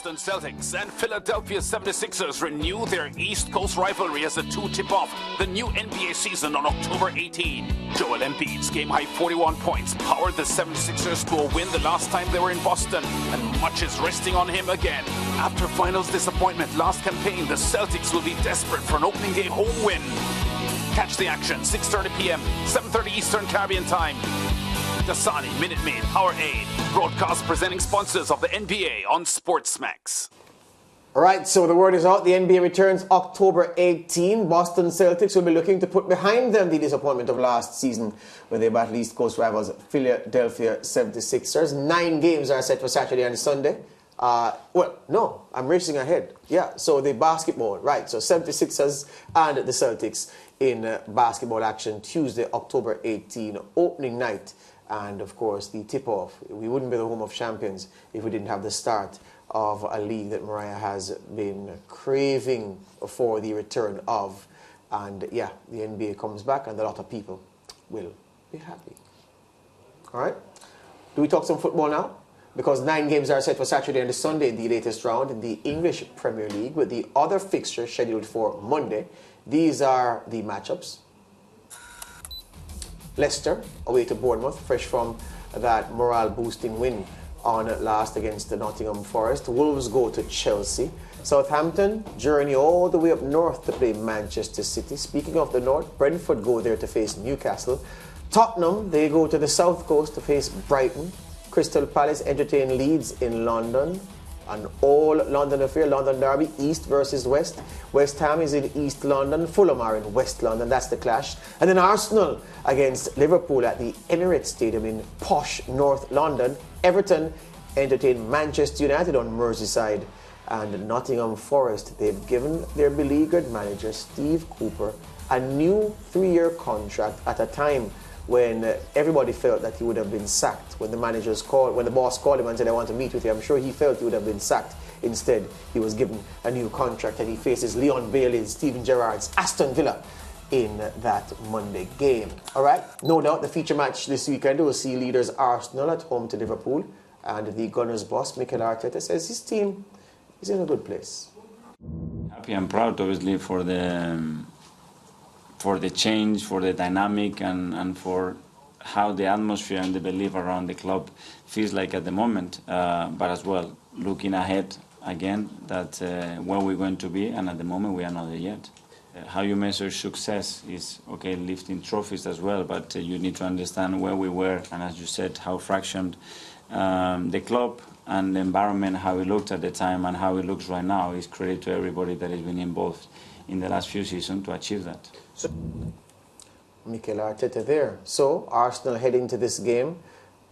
Boston Celtics and Philadelphia 76ers renew their East Coast rivalry as the two tip off the new NBA season on October 18. Joel Embiid's game-high 41 points powered the 76ers to a win the last time they were in Boston, and much is resting on him again. After finals disappointment last campaign, the Celtics will be desperate for an opening day home win. Catch the action, 6:30 p.m., 7:30 Eastern Caribbean Time. Dasani, Minute Maid, Powerade, broadcast presenting sponsors of the NBA on SportsMax. All right, so the word is out. The NBA returns October 18. Boston Celtics will be looking to put behind them the disappointment of last season when they battled East Coast rivals Philadelphia 76ers. 9 games are set for Saturday and Sunday. Well, no, I'm racing ahead. Yeah, so the basketball, right. So 76ers and the Celtics in basketball action Tuesday, October 18, opening night. And, of course, the tip-off. We wouldn't be the home of champions if we didn't have the start of a league that Mariah has been craving for the return of. And, yeah, the NBA comes back and a lot of people will be happy. All right? Do we talk some football now? Because 9 games are set for Saturday and Sunday in the latest round in the English Premier League, with the other fixture scheduled for Monday. These are the matchups. Leicester away to Bournemouth, fresh from that morale-boosting win on last against the Nottingham Forest. Wolves go to Chelsea. Southampton journey all the way up north to play Manchester City. Speaking of the north, Brentford go there to face Newcastle. Tottenham, they go to the south coast to face Brighton. Crystal Palace entertain Leeds in London. An all-London affair, London derby, East versus West. West Ham is in East London. Fulham are in West London. That's the clash. And then Arsenal against Liverpool at the Emirates Stadium in posh North London. Everton entertain Manchester United on Merseyside. And Nottingham Forest, they've given their beleaguered manager, Steve Cooper, a new 3-year contract at a time when everybody felt that he would have been sacked. When the boss called him and said, I want to meet with you, I'm sure he felt he would have been sacked. Instead, he was given a new contract and he faces Leon Bailey's, Steven Gerrard's Aston Villa in that Monday game. All right, no doubt the feature match this weekend will see leaders Arsenal at home to Liverpool, and the Gunners boss, Mikel Arteta, says his team is in a good place. Happy and proud, obviously, for the change, for the dynamic, and for how the atmosphere and the belief around the club feels like at the moment. But as well, looking ahead again, that where we're going to be, and at the moment we are not there yet. How you measure success is, okay, lifting trophies as well, but you need to understand where we were, and as you said, how fractioned the club and the environment, how it looked at the time and how it looks right now, is credit to everybody that has been involved in the last few seasons to achieve that. So, Mikel Arteta there. So, Arsenal heading to this game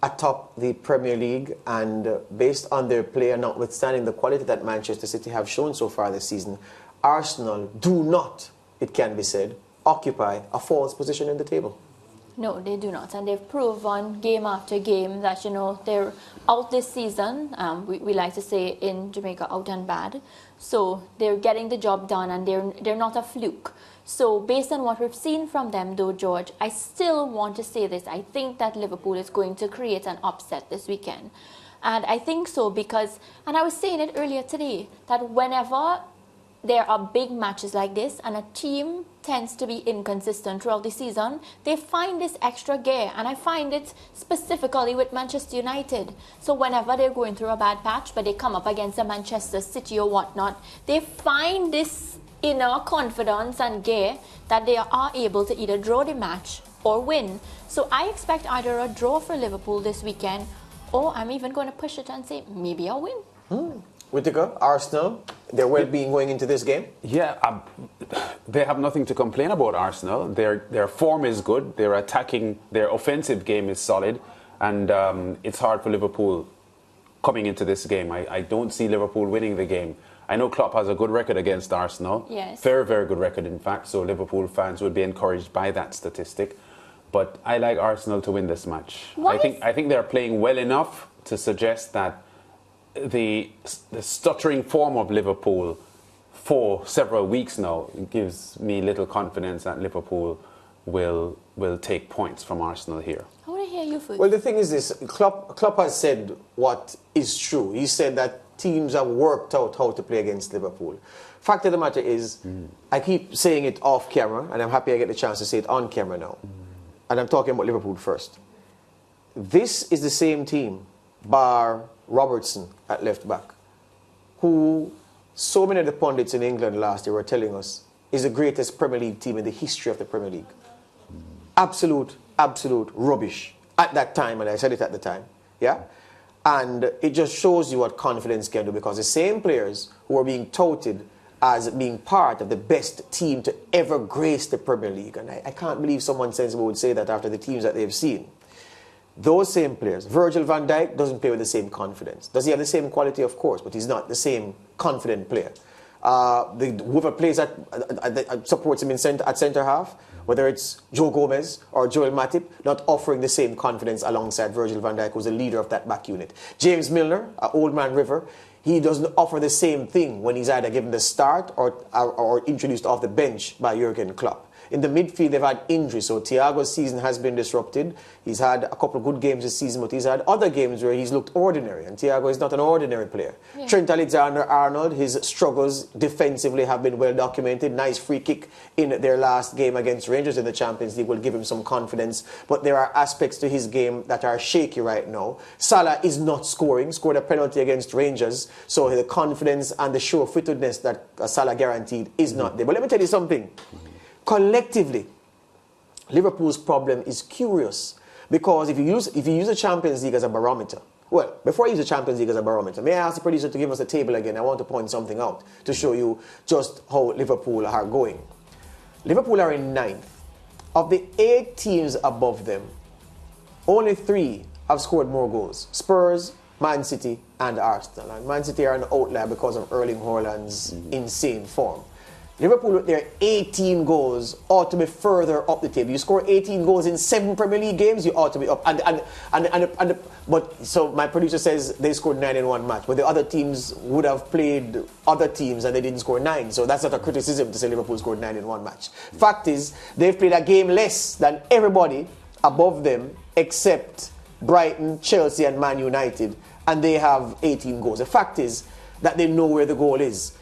atop the Premier League, and based on their play and notwithstanding the quality that Manchester City have shown so far this season, Arsenal do not, it can be said, occupy a false position in the table. No, they do not. And they've proven game after game that, they're out this season. We like to say in Jamaica, out and bad. So they're getting the job done, and they're not a fluke. So based on what we've seen from them, though, George, I still want to say this. I think that Liverpool is going to create an upset this weekend. And I think so because, and I was saying it earlier today, that whenever there are big matches like this and a team tends to be inconsistent throughout the season, they find this extra gear, and I find it specifically with Manchester United. So whenever they're going through a bad patch, but they come up against a Manchester City or whatnot, they find this inner confidence and gear that they are able to either draw the match or win. So I expect either a draw for Liverpool this weekend, or I'm even going to push it and say maybe a win. Whittaker, Arsenal, their well-being going into this game? Yeah, they have nothing to complain about, Arsenal. Their form is good, their offensive game is solid, and it's hard for Liverpool coming into this game. I don't see Liverpool winning the game. I know Klopp has a good record against Arsenal. Yes. Very, very good record, in fact, so Liverpool fans would be encouraged by that statistic. But I like Arsenal to win this match. I think they're playing well enough to suggest that the stuttering form of Liverpool for several weeks now gives me little confidence that Liverpool will take points from Arsenal here. I want to hear you first. Well, the thing is this, Klopp has said what is true. He said that teams have worked out how to play against Liverpool. Fact of the matter is, I keep saying it off camera, and I'm happy I get the chance to say it on camera now. And I'm talking about Liverpool first. This is the same team, bar Robertson at left back, who so many of the pundits in England last year were telling us is the greatest Premier League team in the history of the Premier League. Absolute rubbish at that time, and I said it at the time. Yeah? And it just shows you what confidence can do, because the same players who are being touted as being part of the best team to ever grace the Premier League, and I can't believe someone sensible would say that after the teams that they've seen. Those same players, Virgil van Dijk doesn't play with the same confidence. Does he have the same quality? Of course, but he's not the same confident player. Whoever plays supports him at centre half, whether it's Joe Gomez or Joel Matip, not offering the same confidence alongside Virgil van Dijk, who's the leader of that back unit. James Milner, Old Man River, he doesn't offer the same thing when he's either given the start or introduced off the bench by Jurgen Klopp. In the midfield, they've had injuries, so Thiago's season has been disrupted. He's had a couple of good games this season, but he's had other games where he's looked ordinary, and Thiago is not an ordinary player. Yeah. Trent Alexander-Arnold, his struggles defensively have been well documented. Nice free kick in their last game against Rangers in the Champions League will give him some confidence, but there are aspects to his game that are shaky right now. Salah is not scoring, scored a penalty against Rangers, so the confidence and the sure-footedness that Salah guaranteed is not there. But let me tell you something. Collectively, Liverpool's problem is curious, because if you use the Champions League as a barometer, well, before I use the Champions League as a barometer, may I ask the producer to give us a table again? I want to point something out to show you just how Liverpool are going. Liverpool are in 9th. Of the 8 teams above them, only 3 have scored more goals. Spurs, Man City, and Arsenal. And Man City are an outlier because of Erling Haaland's insane form. Liverpool, with their 18 goals, ought to be further up the table. You score 18 goals in 7 Premier League games, you ought to be up. But so my producer says they scored 9 in one match, but the other teams would have played other teams and they didn't score 9. So that's not a criticism to say Liverpool scored 9 in one match. Fact is, they've played a game less than everybody above them except Brighton, Chelsea, and Man United, and they have 18 goals. The fact is that they know where the goal is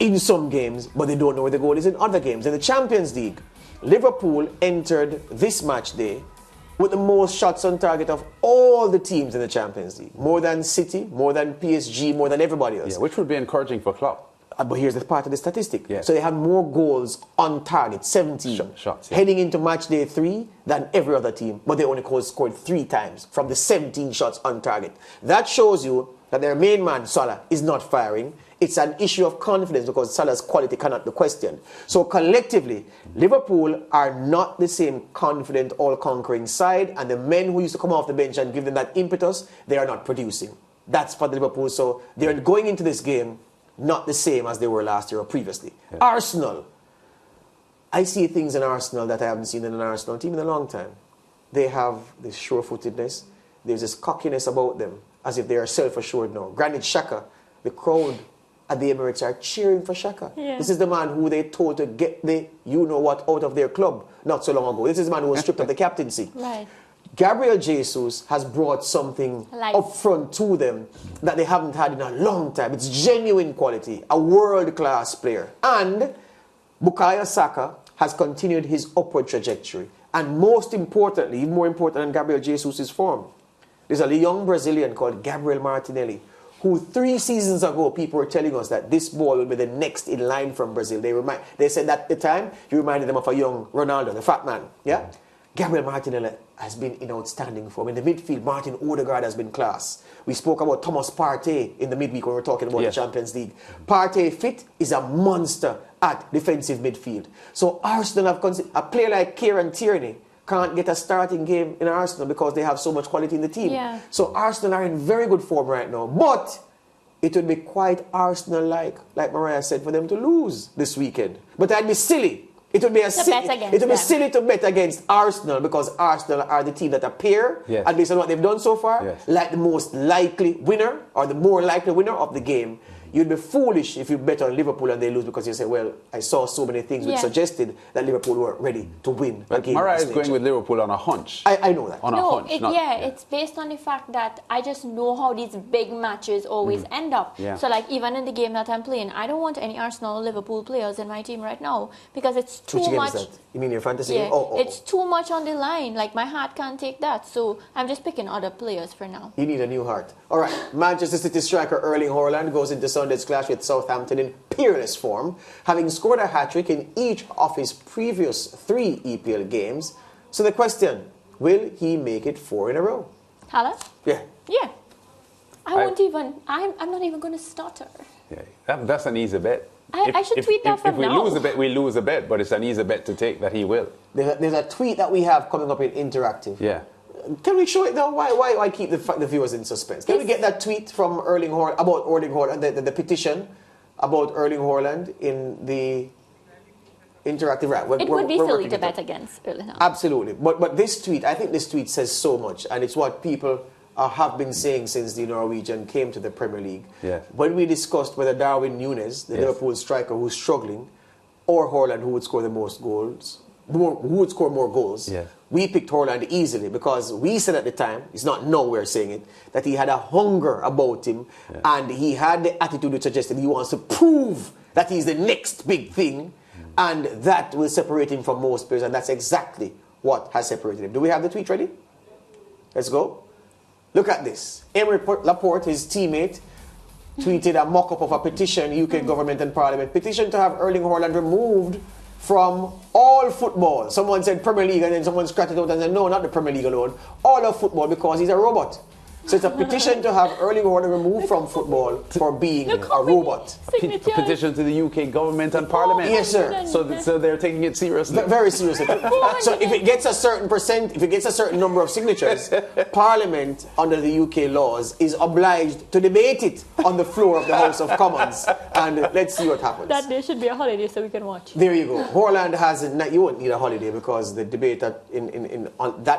in some games, but they don't know where the goal is in other games. In the Champions League, Liverpool entered this match day with the most shots on target of all the teams in the Champions League. More than City, more than PSG, more than everybody else. Yeah, which would be encouraging for Klopp. But here's the part of the statistic. Yeah. So they had more goals on target, 17, shots, yeah, heading into match day 3 than every other team, but they only scored 3 times from the 17 shots on target. That shows you that their main man, Salah, is not firing. It's an issue of confidence because Salah's quality cannot be questioned. So collectively, Liverpool are not the same confident, all-conquering side, and the men who used to come off the bench and give them that impetus, they are not producing. That's for Liverpool. So they're going into this game not the same as they were last year or previously. Yeah. Arsenal. I see things in Arsenal that I haven't seen in an Arsenal team in a long time. They have this sure-footedness. There's this cockiness about them, as if they are self-assured now. Granit Xhaka, the crowd at the Emirates are cheering for Xhaka. Yeah. This is the man who they told to get the you-know-what out of their club not so long ago. This is the man who was stripped of the captaincy. Right. Gabriel Jesus has brought something up front to them that they haven't had in a long time. It's genuine quality, a world-class player. And Bukayo Saka has continued his upward trajectory. And most importantly, even more important than Gabriel Jesus' form, there's a young Brazilian called Gabriel Martinelli, who 3 seasons ago people were telling us that this boy will be the next in line from Brazil. They said that at the time, he reminded them of a young Ronaldo, the fat man. Yeah? Gabriel Martinelli has been in outstanding form. In the midfield, Martin Odegaard has been class. We spoke about Thomas Partey in the midweek when we were talking about the Champions League. Partey fit is a monster at defensive midfield. So Arsenal have considered a player like Kieran Tierney can't get a starting game in Arsenal because they have so much quality in the team. Yeah. So Arsenal are in very good form right now. But it would be quite Arsenal-like, like Mariah said, for them to lose this weekend. But that'd be silly. It would be silly to bet against Arsenal because Arsenal are the team that appear, and based on what they've done so far, like the most likely winner or the more likely winner of the game. you'd be foolish if you bet on Liverpool and they lose because you say, well, I saw so many things which suggested that Liverpool were ready to win. But Mariah is going with Liverpool on a hunch. I know that. On a hunch. It's based on the fact that I just know how these big matches always end up. Yeah. So like even in the game that I'm playing, I don't want any Arsenal or Liverpool players in my team right now because it's too much. Is that? You mean your fantasy Yeah, game? it's too much on the line. Like my heart can't take that. So I'm just picking other players for now. You need a new heart. All right. Manchester City striker Erling Haaland goes into Sunday's clash with Southampton in peerless form, having scored a hat-trick in each of his previous 3 EPL games. So the question, will he make it 4 in a row? Haaland? Yeah. Yeah. I'm not even going to stutter. Yeah, that's an easy bet. I should tweet that from now. If we lose a bet, we lose a bet, but it's an easy bet to take that he will. There's a tweet that we have coming up in Interactive. Yeah. Can we show it now? Why keep the viewers in suspense? Can we get that tweet from Erling Haaland about Erling Haaland, the petition about Erling Haaland in the Interactive? Right. It would be silly to bet against Erling Haaland. Absolutely. But this tweet, I think this tweet says so much, and it's what people have been saying since the Norwegian came to the Premier League. Yes. When we discussed whether Darwin Núñez, the Liverpool striker who's struggling, or Haaland, who would score the most goals, who would score more goals, we picked Haaland easily because we said at the time, it's not now we're saying it, that he had a hunger about him and he had the attitude which suggested he wants to prove that he's the next big thing and that will separate him from most players, and that's exactly what has separated him. Do we have the tweet ready? Let's go. Look at this. Emery Laporte, his teammate, tweeted a mock-up of a petition, UK government and parliament, petition to have Erling Haaland removed from all football. Someone said Premier League and then someone scratched it out and said, no, not the Premier League alone. All of football because he's a robot. So it's a petition to have Erling Haaland removed from football for being a robot. A petition to the UK government and parliament. Yes, sir. So they're taking it seriously. Very seriously. So if it gets a certain percent, if it gets a certain number of signatures, Parliament, under the UK laws, is obliged to debate it on the floor of the House of Commons. And let's see what happens. That day should be a holiday so we can watch. There you go. Haaland has, you won't need a holiday because the debate that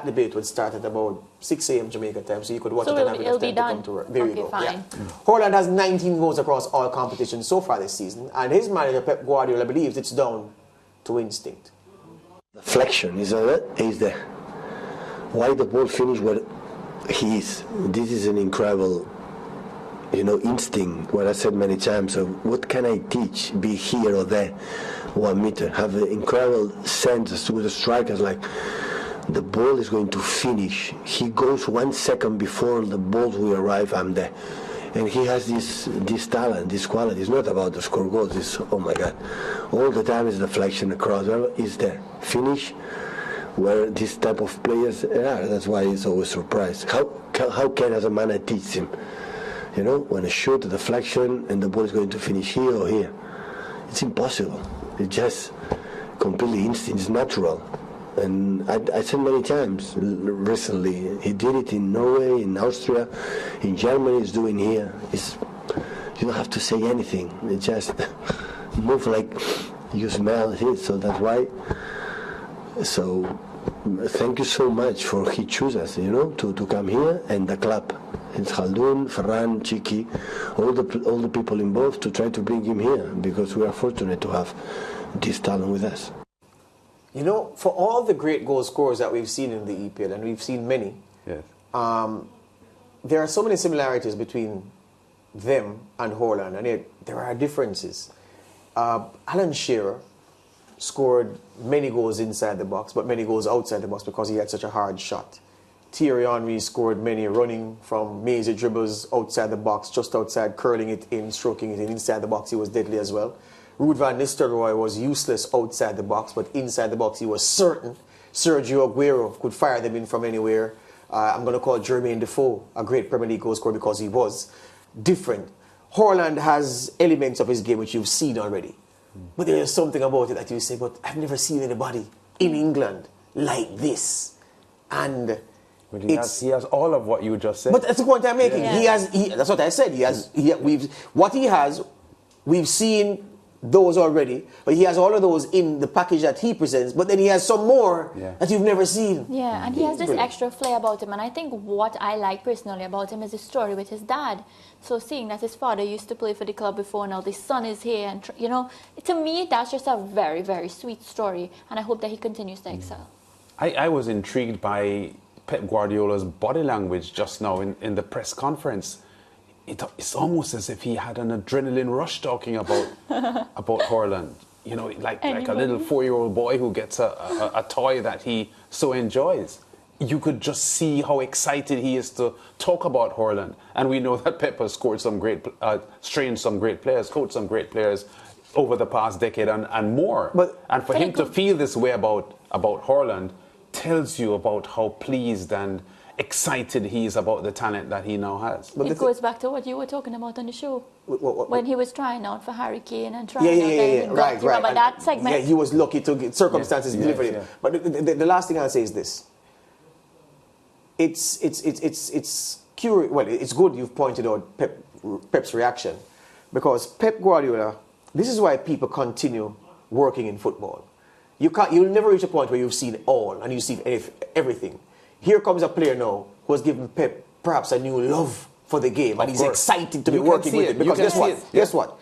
debate would start at about 6 a.m. Jamaica time, so you could watch it and have enough time to come to work. There you go. Fine. Yeah. Haaland has 19 goals across all competitions so far this season, and his manager Pep Guardiola believes it's down to instinct. The flexion is there. Why the ball finish where he is? This is an incredible, instinct. What I said many times. So what can I teach? Be here or there, 1 meter. Have an incredible sense with the strikers like. The ball is going to finish. He goes 1 second before the ball will arrive. I'm there, and he has this talent, this quality. It's not about the score goals. It's oh my God, all the time is deflection across. Is there finish where this type of players are? That's why he's always surprised. How can as a man I teach him? When I shoot the deflection and the ball is going to finish here or here, it's impossible. It's just completely instinct. It's natural. And I said many times recently, he did it in Norway, in Austria, in Germany, he's doing here. You don't have to say anything. It just move like you smell it. So that's why. So thank you so much for he choose us, to come here and the club. It's Khaldun, Ferran, Chiki, all the people involved to try to bring him here because we are fortunate to have this talent with us. For all the great goal scorers that we've seen in the EPL, and we've seen many, there are so many similarities between them and Haaland, and yet there are differences. Alan Shearer scored many goals inside the box, but many goals outside the box because he had such a hard shot. Thierry Henry scored many running from mazy dribbles outside the box, just outside, curling it in, stroking it in. Inside the box, he was deadly as well. Ruud van Nistelrooy was useless outside the box, but inside the box he was certain. Sergio Aguero could fire them in from anywhere. I'm going to call Jermaine Defoe a great Premier League goal scorer because he was different. Haaland has elements of his game which you've seen already. But there is something about it that you say, but I've never seen anybody in England like this. And but he has all of what you just said. But that's the point I'm making. Yeah. That's what I said. We've seen those already, but he has all of those in the package that he presents, but then he has some more that you've never seen. Yeah, and he has this extra flair about him, and I think what I like personally about him is his story with his dad. So seeing that his father used to play for the club before, now the son is here, and you know, to me that's just a very, very sweet story, and I hope that he continues to excel. I was intrigued by Pep Guardiola's body language just now in the press conference. It's almost as if he had an adrenaline rush talking about Haaland. You know, like a little 4-year-old boy who gets a toy that he so enjoys. You could just see how excited he is to talk about Haaland. And we know that Pep has scored some great, trained some great players, coached some great players over the past decade and more. And for him to feel this way about Haaland tells you about how pleased and excited he is about the talent that he now has. But it goes back to what you were talking about on the show. When he was trying out for Harry Kane and trying out right. Remember that segment? Yeah, he was lucky to get circumstances delivered him. But the last thing I'll say is this. It's curious. Well, it's good you've pointed out Pep's reaction, because Pep Guardiola, this is why people continue working in football. You'll never reach a point where you've seen all and you've seen everything. Here comes a player now who has given Pep perhaps a new love for the game, and he's excited to be working with it. Because guess what?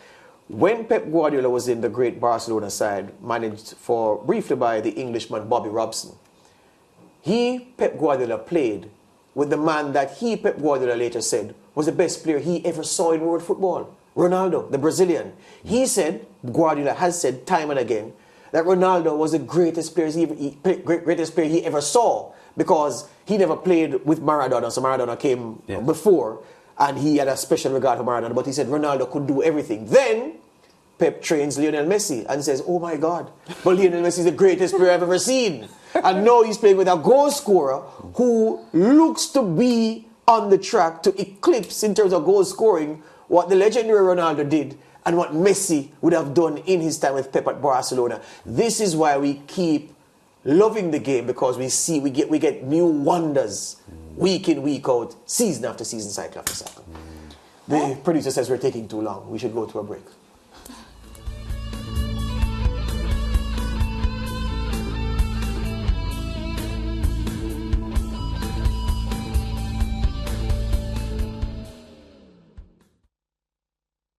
When Pep Guardiola was in the great Barcelona side, managed for briefly by the Englishman Bobby Robson, Pep Guardiola, played with the man that Pep Guardiola later said was the best player he ever saw in world football, Ronaldo, the Brazilian. He said, Guardiola has said time and again, that Ronaldo was the greatest player he ever saw, because he never played with Maradona, so Maradona came before, and he had a special regard for Maradona, but he said Ronaldo could do everything. Then Pep trains Lionel Messi and says, oh my God, but Lionel Messi is the greatest player I've ever seen. And now he's playing with a goal scorer who looks to be on the track to eclipse, in terms of goal scoring, what the legendary Ronaldo did and what Messi would have done in his time with Pep at Barcelona. This is why we keep loving the game, because we get new wonders week in, week out, season after season, cycle after cycle. The producer says we're taking too long. We should go to a break.